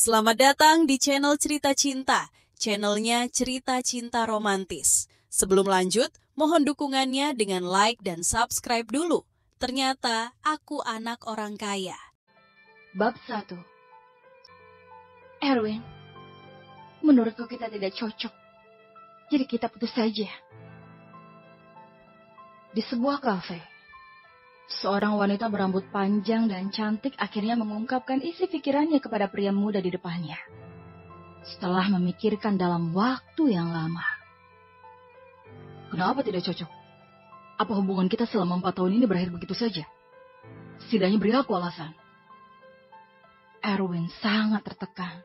Selamat datang di channel Cerita Cinta, channelnya Cerita Cinta Romantis. Sebelum lanjut, mohon dukungannya dengan like dan subscribe dulu. Ternyata aku anak orang kaya. Bab 1. Erwin, menurutku kita tidak cocok. Jadi kita putus saja. Di sebuah kafe, seorang wanita berambut panjang dan cantik akhirnya mengungkapkan isi pikirannya kepada pria muda di depannya. Setelah memikirkan dalam waktu yang lama. Kenapa tidak cocok? Apa hubungan kita selama 4 tahun ini berakhir begitu saja? Setidaknya beri aku alasan. Erwin sangat tertekan.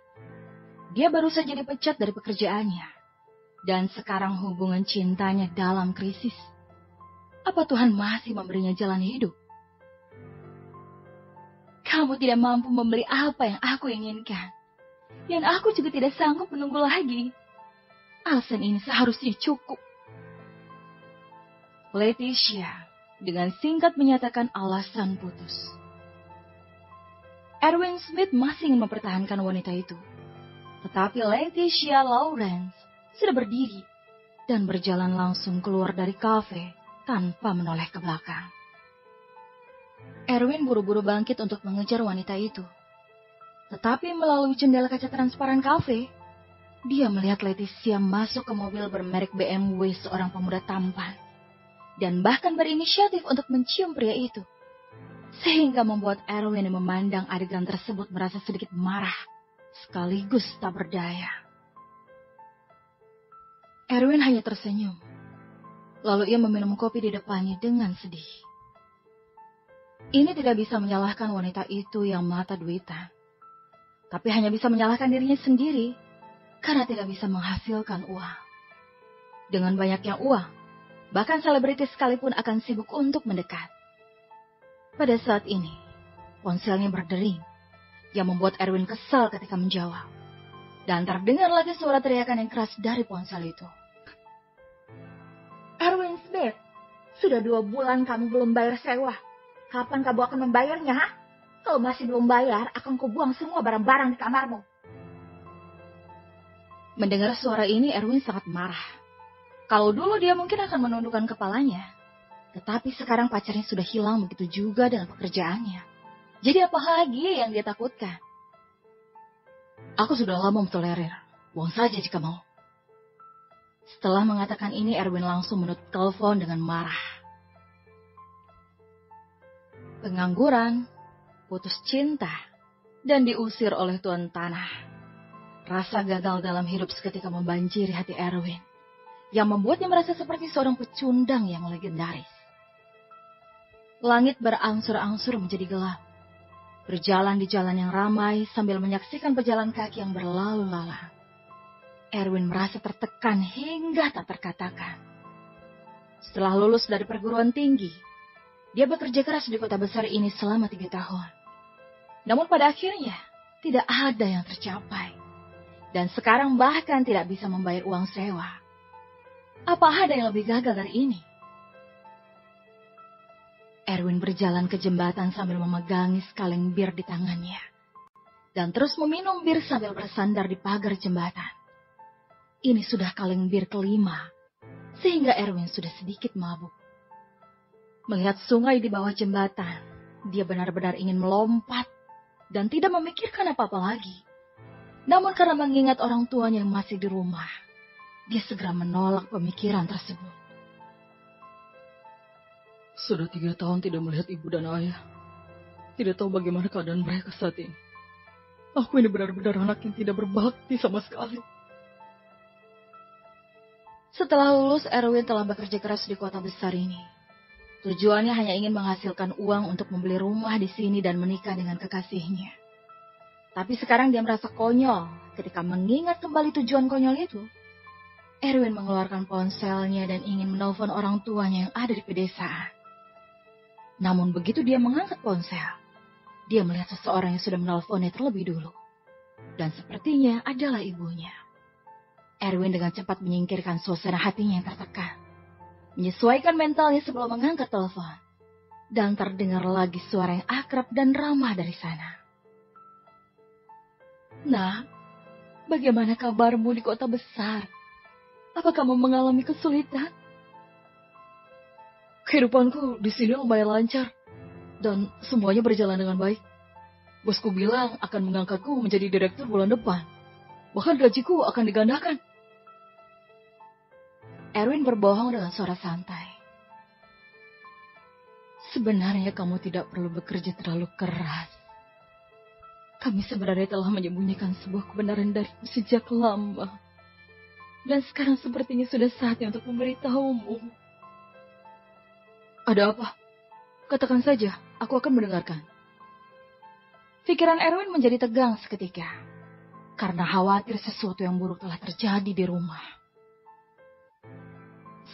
Dia baru saja dipecat dari pekerjaannya. Dan sekarang hubungan cintanya dalam krisis. Apa Tuhan masih memberinya jalan hidup? Kamu tidak mampu membeli apa yang aku inginkan. Dan aku juga tidak sanggup menunggu lagi. Alasan ini seharusnya cukup. Leticia dengan singkat menyatakan alasan putus. Erwin Smith masih ingin mempertahankan wanita itu. Tetapi Leticia Lawrence sudah berdiri dan berjalan langsung keluar dari kafe tanpa menoleh ke belakang. Erwin buru-buru bangkit untuk mengejar wanita itu. Tetapi melalui jendela kaca transparan kafe, dia melihat Leticia masuk ke mobil bermerek BMW seorang pemuda tampan. Dan bahkan berinisiatif untuk mencium pria itu. Sehingga membuat Erwin yang memandang adegan tersebut merasa sedikit marah, sekaligus tak berdaya. Erwin hanya tersenyum. Lalu ia meminum kopi di depannya dengan sedih. Ini tidak bisa menyalahkan wanita itu yang mata duitan. Tapi hanya bisa menyalahkan dirinya sendiri, karena tidak bisa menghasilkan uang. Dengan banyaknya uang, bahkan selebritis sekalipun akan sibuk untuk mendekat. Pada saat ini, ponselnya berdering, yang membuat Erwin kesal ketika menjawab. Dan terdengar lagi suara teriakan yang keras dari ponsel itu. Erwin Smith, sudah 2 bulan kamu belum bayar sewa. Kapan kamu akan membayarnya? Ha? Kalau masih belum bayar, akan kubuang semua barang-barang di kamarmu. Mendengar suara ini, Erwin sangat marah. Kalau dulu dia mungkin akan menundukkan kepalanya. Tetapi sekarang pacarnya sudah hilang, begitu juga dengan pekerjaannya. Jadi apa lagi yang dia takutkan? Aku sudah lama mentolerir. Buang saja jika mau. Setelah mengatakan ini, Erwin langsung menutup telepon dengan marah. Pengangguran, putus cinta, dan diusir oleh tuan tanah. Rasa gagal dalam hidup seketika membanjiri hati Erwin, yang membuatnya merasa seperti seorang pecundang yang legendaris. Langit berangsur-angsur menjadi gelap. Berjalan di jalan yang ramai sambil menyaksikan pejalan kaki yang berlalu lalang. Erwin merasa tertekan hingga tak terkatakan. Setelah lulus dari perguruan tinggi, dia bekerja keras di kota besar ini selama 3 tahun. Namun pada akhirnya, tidak ada yang tercapai. Dan sekarang bahkan tidak bisa membayar uang sewa. Apa ada yang lebih gagal dari ini? Erwin berjalan ke jembatan sambil memegangi sekaleng bir di tangannya. Dan terus meminum bir sambil bersandar di pagar jembatan. Ini sudah kaleng bir kelima, sehingga Erwin sudah sedikit mabuk. Melihat sungai di bawah jembatan, dia benar-benar ingin melompat dan tidak memikirkan apa-apa lagi. Namun karena mengingat orang tuanya yang masih di rumah, dia segera menolak pemikiran tersebut. Sudah 3 tahun tidak melihat ibu dan ayah. Tidak tahu bagaimana keadaan mereka saat ini. Aku ini benar-benar anak yang tidak berbakti sama sekali. Setelah lulus, Erwin telah bekerja keras di kota besar ini. Tujuannya hanya ingin menghasilkan uang untuk membeli rumah di sini dan menikah dengan kekasihnya. Tapi sekarang dia merasa konyol ketika mengingat kembali tujuan konyol itu. Erwin mengeluarkan ponselnya dan ingin menelpon orang tuanya yang ada di pedesaan. Namun begitu dia mengangkat ponsel, dia melihat seseorang yang sudah menelponnya terlebih dulu. Dan sepertinya adalah ibunya. Erwin dengan cepat menyingkirkan suasana hatinya yang tertekan. Menyesuaikan mentalnya sebelum mengangkat telepon. Dan terdengar lagi suara yang akrab dan ramah dari sana. Nah, bagaimana kabarmu di kota besar? Apa kamu mengalami kesulitan? Kehidupanku di sini lumayan lancar dan semuanya berjalan dengan baik. Bosku bilang akan mengangkatku menjadi direktur bulan depan. Bahkan gajiku akan digandakan. Erwin berbohong dengan suara santai. Sebenarnya kamu tidak perlu bekerja terlalu keras. Kami sebenarnya telah menyembunyikan sebuah kebenaran darimu sejak lama. Dan sekarang sepertinya sudah saatnya untuk memberitahumu. Ada apa? Katakan saja, aku akan mendengarkan. Pikiran Erwin menjadi tegang seketika. Karena khawatir sesuatu yang buruk telah terjadi di rumah.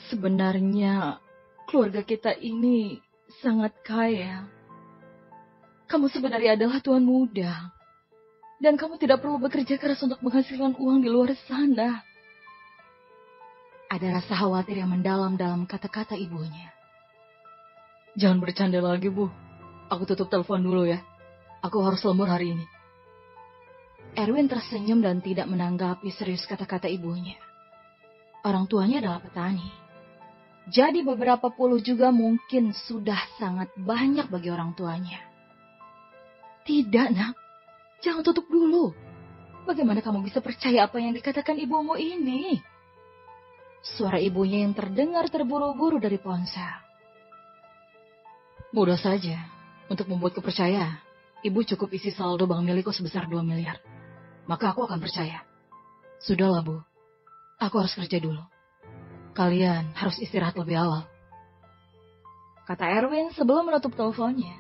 Sebenarnya, keluarga kita ini sangat kaya. Kamu sebenarnya adalah tuan muda. Dan kamu tidak perlu bekerja keras untuk menghasilkan uang di luar sana. Ada rasa khawatir yang mendalam dalam kata-kata ibunya. Jangan bercanda lagi, Bu. Aku tutup telepon dulu ya. Aku harus lembur hari ini. Erwin tersenyum dan tidak menanggapi serius kata-kata ibunya. Orang tuanya adalah petani. Jadi beberapa puluh juga mungkin sudah sangat banyak bagi orang tuanya. Tidak, Nak. Jangan tutup dulu. Bagaimana kamu bisa percaya apa yang dikatakan ibumu ini? Suara ibunya yang terdengar terburu-buru dari ponsel. Mudah saja. Untuk membuatku percaya, ibu cukup isi saldo bank milikku sebesar 2 miliar. Maka aku akan percaya. Sudahlah, Bu. Aku harus kerja dulu. Kalian harus istirahat lebih awal. Kata Erwin sebelum menutup teleponnya.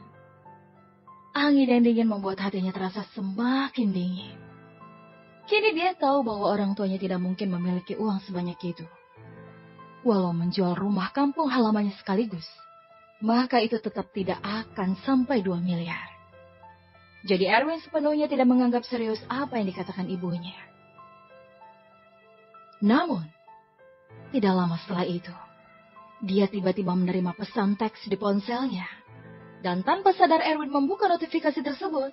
Angin yang dingin membuat hatinya terasa semakin dingin. Kini dia tahu bahwa orang tuanya tidak mungkin memiliki uang sebanyak itu. Walau menjual rumah kampung halamannya sekaligus, maka itu tetap tidak akan sampai 2 miliar. Jadi Erwin sepenuhnya tidak menganggap serius apa yang dikatakan ibunya. Namun, tidak lama setelah itu, dia tiba-tiba menerima pesan teks di ponselnya. Dan tanpa sadar Erwin membuka notifikasi tersebut.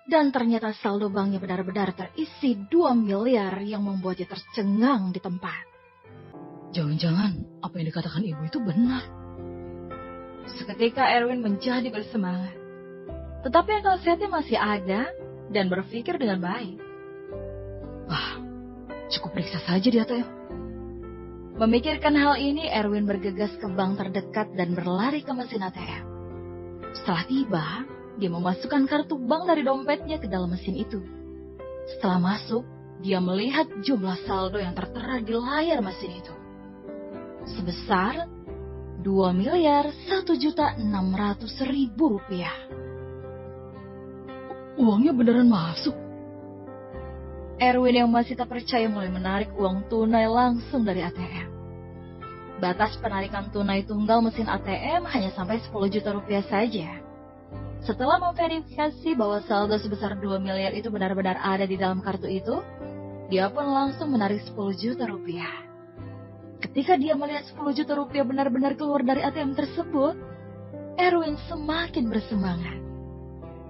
Dan ternyata saldo banknya benar-benar terisi 2 miliar yang membuatnya tercengang di tempat. Jangan-jangan apa yang dikatakan ibu itu benar. Seketika Erwin menjadi bersemangat. Tetapi akal sehatnya masih ada dan berpikir dengan baik. Cukup periksa saja di ATM. Memikirkan hal ini, Erwin bergegas ke bank terdekat dan berlari ke mesin ATM. Setelah tiba, dia memasukkan kartu bank dari dompetnya ke dalam mesin itu. Setelah masuk, dia melihat jumlah saldo yang tertera di layar mesin itu. Sebesar 2.1.600.000 rupiah. Uangnya beneran masuk. Erwin yang masih tak percaya mulai menarik uang tunai langsung dari ATM. Batas penarikan tunai tunggal mesin ATM hanya sampai 10 juta rupiah saja. Setelah memverifikasi bahwa saldo sebesar 2 miliar itu benar-benar ada di dalam kartu itu, dia pun langsung menarik 10 juta rupiah. Ketika dia melihat 10 juta rupiah benar-benar keluar dari ATM tersebut, Erwin semakin bersemangat.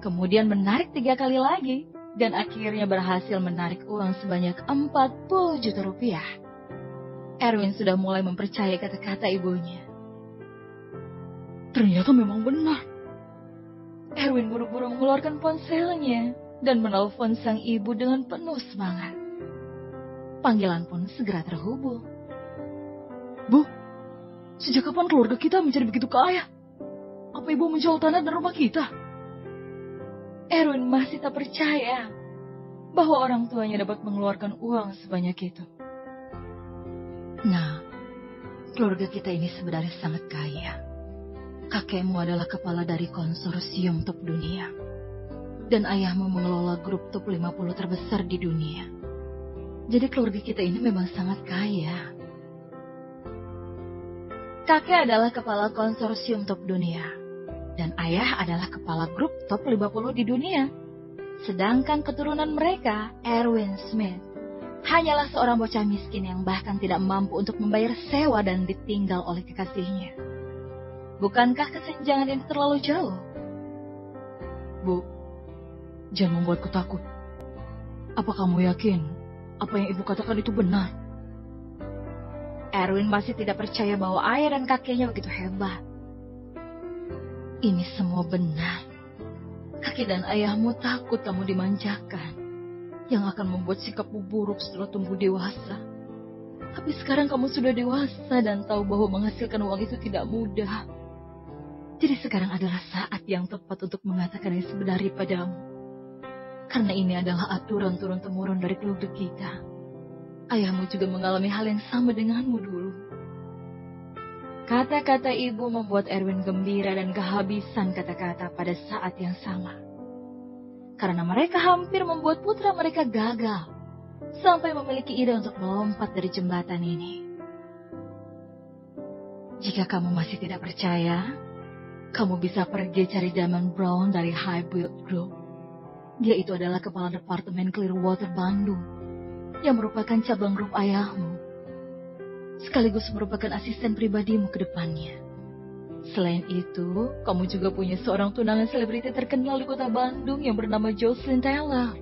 Kemudian menarik 3 kali lagi, dan akhirnya berhasil menarik uang sebanyak 40 juta rupiah. Erwin sudah mulai mempercayai kata-kata ibunya. Ternyata memang benar. Erwin buru-buru mengeluarkan ponselnya dan menelpon sang ibu dengan penuh semangat. Panggilan pun segera terhubung. Bu, sejak kapan keluarga kita menjadi begitu kaya? Apa ibu menjual tanah dan rumah kita? Erwin masih tak percaya bahwa orang tuanya dapat mengeluarkan uang sebanyak itu. Nah, keluarga kita ini sebenarnya sangat kaya. Kakekmu adalah kepala dari konsorsium top dunia. Dan ayahmu mengelola grup top 50 terbesar di dunia. Jadi keluarga kita ini memang sangat kaya. Kakek adalah kepala konsorsium top dunia. Dan ayah adalah kepala grup top 50 di dunia. Sedangkan keturunan mereka, Erwin Smith, hanyalah seorang bocah miskin yang bahkan tidak mampu untuk membayar sewa dan ditinggal oleh kekasihnya. Bukankah kesenjangan ini terlalu jauh? Bu, jangan membuatku takut. Apa kamu yakin apa yang ibu katakan itu benar? Erwin masih tidak percaya bahwa ayah dan kakeknya begitu hebat. Ini semua benar. Kakek dan ayahmu takut kamu dimanjakan, yang akan membuat sikapmu buruk setelah tumbuh dewasa. Tapi sekarang kamu sudah dewasa dan tahu bahwa menghasilkan uang itu tidak mudah. Jadi sekarang adalah saat yang tepat untuk mengatakan yang sebenarnya padamu. Karena ini adalah aturan turun-temurun dari keluarga kita. Ayahmu juga mengalami hal yang sama denganmu dulu. Kata-kata ibu membuat Erwin gembira dan kehabisan kata-kata pada saat yang sama. Karena mereka hampir membuat putra mereka gagal, sampai memiliki ide untuk melompat dari jembatan ini. Jika kamu masih tidak percaya, kamu bisa pergi cari Damon Brown dari Highbuild Group. Dia itu adalah kepala departemen Clearwater Bandung, yang merupakan cabang grup ayahmu, sekaligus merupakan asisten pribadimu ke depannya. Selain itu, kamu juga punya seorang tunangan selebriti terkenal di kota Bandung yang bernama Jocelyn Taylor.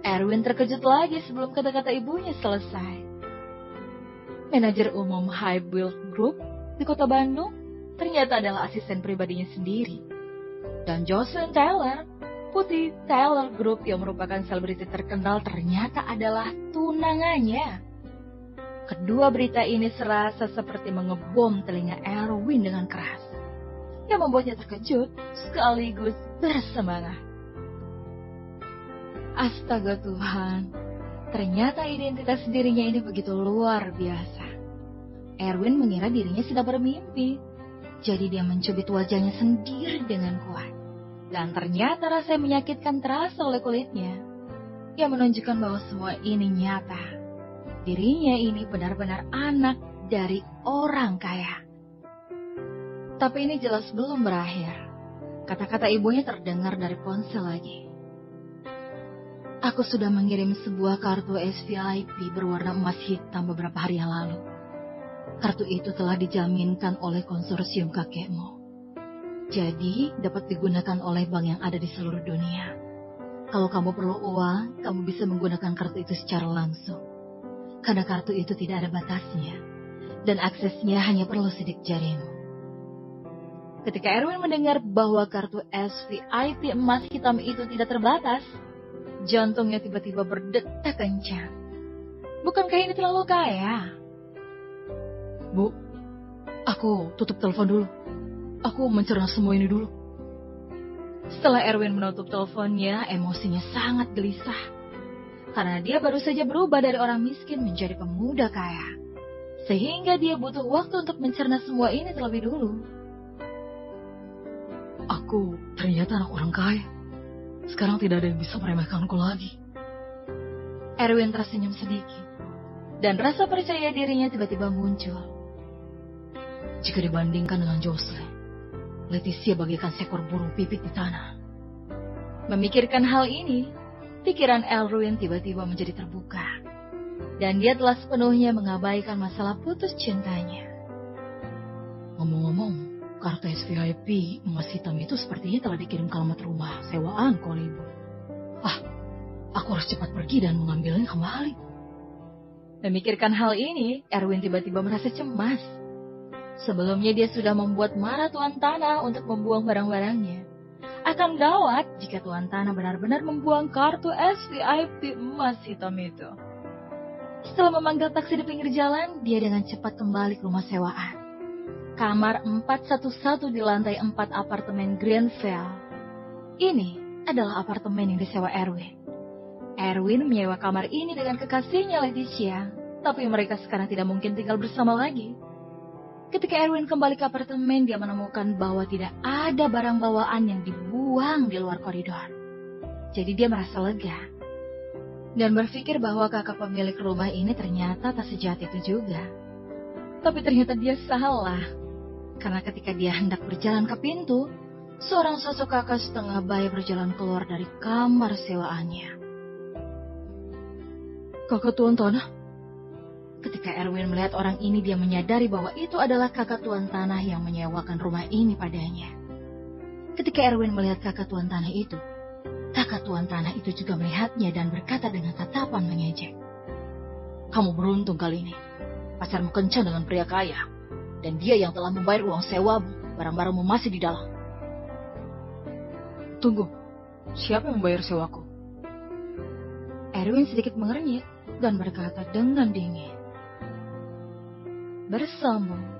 Erwin terkejut lagi sebelum kata-kata ibunya selesai. Manajer umum Highbuild Group di kota Bandung ternyata adalah asisten pribadinya sendiri. Dan Jocelyn Taylor, putri Taylor Group yang merupakan selebriti terkenal, ternyata adalah tunangannya. Kedua berita ini serasa seperti mengebom telinga Erwin dengan keras, yang membuatnya terkejut sekaligus bersemangat. Astaga Tuhan, ternyata identitas dirinya ini begitu luar biasa. Erwin mengira dirinya sedang bermimpi, jadi dia mencubit wajahnya sendiri dengan kuat. Dan ternyata rasa yang menyakitkan terasa oleh kulitnya, yang menunjukkan bahwa semua ini nyata. Dirinya ini benar-benar anak dari orang kaya. Tapi ini jelas belum berakhir. Kata-kata ibunya terdengar dari ponsel lagi. Aku sudah mengirim sebuah kartu SVIP berwarna emas hitam beberapa hari yang lalu. Kartu itu telah dijaminkan oleh konsorsium kakekmu. Jadi dapat digunakan oleh bank yang ada di seluruh dunia. Kalau kamu perlu uang, kamu bisa menggunakan kartu itu secara langsung. Karena kartu itu tidak ada batasnya, dan aksesnya hanya perlu sidik jarimu. Ketika Erwin mendengar bahwa kartu SVIP emas hitam itu tidak terbatas, jantungnya tiba-tiba berdetak kencang. Bukankah ini terlalu kaya? Bu, aku tutup telepon dulu. Aku mencerna semua ini dulu. Setelah Erwin menutup teleponnya, emosinya sangat gelisah. Karena dia baru saja berubah dari orang miskin menjadi pemuda kaya. Sehingga dia butuh waktu untuk mencerna semua ini terlebih dulu. Aku ternyata anak orang kaya. Sekarang tidak ada yang bisa meremehkanku lagi. Erwin tersenyum sedikit. Dan rasa percaya dirinya tiba-tiba muncul. Jika dibandingkan dengan Jocelyn, Leticia bagaikan seekor burung pipit di tanah. Memikirkan hal ini, pikiran Erwin tiba-tiba menjadi terbuka. Dan dia telah sepenuhnya mengabaikan masalah putus cintanya. Ngomong-ngomong, kartu SVIP emas hitam itu sepertinya telah dikirim ke alamat rumah sewaan oleh ibu. Aku harus cepat pergi dan mengambilnya kembali. Memikirkan hal ini, Erwin tiba-tiba merasa cemas. Sebelumnya dia sudah membuat marah Tuan Tanah untuk membuang barang-barangnya. Akan gawat jika Tuan Tanah benar-benar membuang kartu SVIP emas hitam itu. Setelah memanggil taksi di pinggir jalan, dia dengan cepat kembali ke rumah sewaan. Kamar 411 di lantai 4 apartemen Greenville. Ini adalah apartemen yang disewa Erwin. Erwin menyewa kamar ini dengan kekasihnya Leticia, tapi mereka sekarang tidak mungkin tinggal bersama lagi. Ketika Erwin kembali ke apartemen, dia menemukan bahwa tidak ada barang bawaan yang dibuang di luar koridor. Jadi dia merasa lega. Dan berpikir bahwa kakak pemilik rumah ini ternyata tak sejahat itu juga. Tapi ternyata dia salah. Karena ketika dia hendak berjalan ke pintu, seorang sosok kakak setengah bayi berjalan keluar dari kamar sewaannya. Kakak Tuan Tanah? Ketika Erwin melihat orang ini, dia menyadari bahwa itu adalah kakak Tuan Tanah yang menyewakan rumah ini padanya. Ketika Erwin melihat kakak Tuan Tanah itu, Kakak tuan tanah itu juga melihatnya dan berkata dengan tatapan mengejek. Kamu beruntung kali ini. Pacarmu kencan dengan pria kaya. Dan dia yang telah membayar uang sewamu. Barang-barangmu masih di dalam. Tunggu, siapa yang membayar sewaku? Erwin sedikit mengernyit dan berkata dengan dingin. Bersombong.